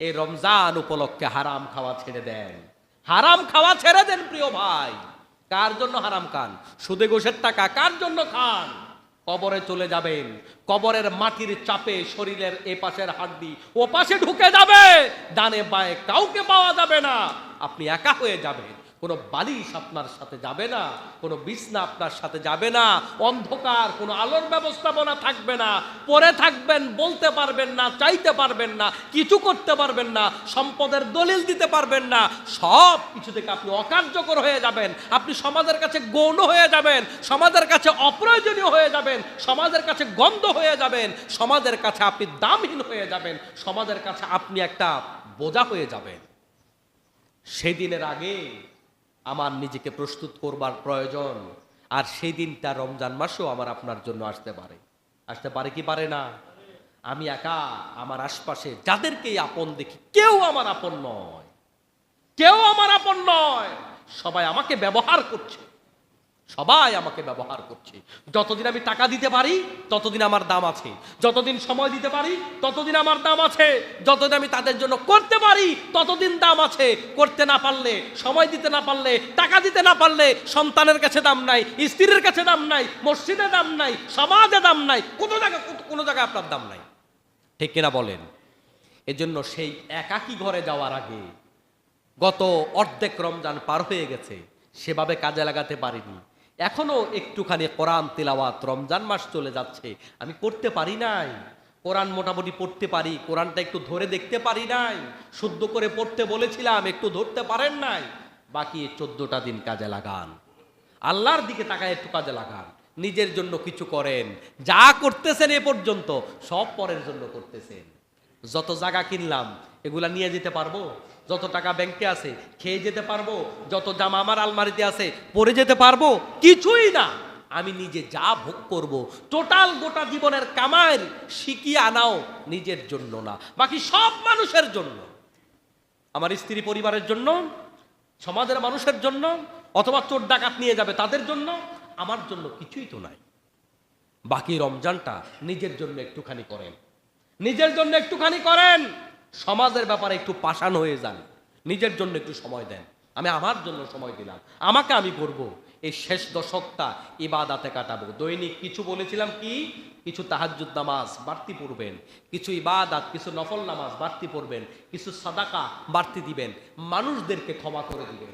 এই রমজান উপলক্ষে হারাম খাওয়া ছেড়ে দেন, হারাম খাওয়া ছেড়ে দেন প্রিয় ভাই। কার জন্য হারাম খান? সুদে ঘুষের টাকা কার জন্য খান? কবরে চলে যাবেন, কবরের মাটির চাপে শরীরের এ পাশের হাড্ডি ও পাশে ঢুকে যাবে, ডানে বাঁয়ে কাউকে পাওয়া যাবে না, আপনি একা হয়ে যাবেন। কোনো বালিশ আপনার সাথে যাবে না, কোনো বিছনা আপনার সাথে যাবে না, অন্ধকার, কোনো আলোর ব্যবস্থাপনা থাকবে না, পড়ে থাকবেন, বলতে পারবেন না, চাইতে পারবেন না, কিছু করতে পারবেন না, সম্পদের দলিল দিতে পারবেন না, সব কিছু থেকে আপনি অকার্যকর হয়ে যাবেন, আপনি সমাজের কাছে গৌণ হয়ে যাবেন, সমাজের কাছে অপ্রয়োজনীয় হয়ে যাবেন, সমাজের কাছে গন্ধ হয়ে যাবেন, সমাজের কাছে আপনি দামহীন হয়ে যাবেন, সমাজের কাছে আপনি একটা বোঝা হয়ে যাবেন। সেই দিনের আগে আমার নিজেকে প্রস্তুত করবার প্রয়োজন। আর সেই দিনটা রমজান মাসও আমার আপনার জন্য আসতে পারে কি পারে না? আমি একা, আমার আশপাশে যাদেরকেই আপন দেখি কেউ আমার আপন নয়, কেউ আমার আপন নয়। সবাই আমাকে ব্যবহার করছে, সবাই আমাকে ব্যবহার করছে। যতদিন আমি টাকা দিতে পারি ততদিন আমার দাম আছে, যতদিন সময় দিতে পারি ততদিন আমার দাম আছে, যতদিন আমি তাদের জন্য করতে পারি ততদিন দাম আছে। করতে না পারলে, সময় দিতে না পারলে, টাকা দিতে না পারলে সন্তানের কাছে দাম নাই, স্ত্রীর কাছে দাম নাই, মসজিদে দাম নাই, সমাজে দাম নাই, কোনো জায়গায় আপনার দাম নাই। ঠিক কিনা বলেন? এজন্য সেই একাকী ঘরে যাওয়ার আগে গত অর্ধেক রমজান পার হয়ে গেছে, সেভাবে কাজে লাগাতে পারিনি। এখনো একটুখানি কোরআন তিলাওয়াত, রমজান মাস চলে যাচ্ছে, আমি করতে পারি নাই। কোরআন মোটামুটি পড়তে পারি, কোরআনটা একটু ধরে দেখতে পারি নাই, শুদ্ধ করে পড়তে বলেছিলাম, একটু ধরতে পারেন নাই। বাকি 14টা দিন কাজে লাগান, আল্লাহর দিকে তাকায় একটু কাজে লাগান, নিজের জন্য কিছু করেন। যা করতেছেন এ পর্যন্ত সব পরের জন্য করতেছেন। যত জায়গা কিনলাম এগুলা নিয়ে যেতে পারবো? যত টাকা ব্যাংকে আছে খেয়ে যেতে পারবো? যত জামা আমার আলমারিতে আছে পরে যেতে পারবো? কিছুই না। আমি নিজে যা ভোগ করব, টোটাল গোটা জীবনের কামাই শিখিয়ে আনাও নিজের জন্য না, বাকি সব মানুষের জন্য। আমার স্ত্রী পরিবারের জন্য, সমাজের মানুষের জন্য, অথবা চোর ডাকাত নিয়ে যাবে তাদের জন্য। আমার জন্য কিছুই তো নাই। বাকি রমজানটা নিজের জন্য একটুখানি করেন, নিজের জন্য একটুখানি করেন। সমাজের ব্যাপারে একটু পাষাণ হয়ে যান, নিজের জন্য একটু সময় দেন। আমি আমার জন্য সময় দিলাম, আমাকে আমি করব। এই শেষ দশকটা ইবাদাতে কাটাবো। দৈনিক কিছু বলেছিলাম কি, কিছু তাহাজ্জুদ নামাজ বাড়তি পড়বেন, কিছু ইবাদাত, কিছু নফল নামাজ বাড়তি পড়বেন, কিছু সাদাকা বাড়তি দিবেন, মানুষদেরকে ক্ষমা করে দিবেন।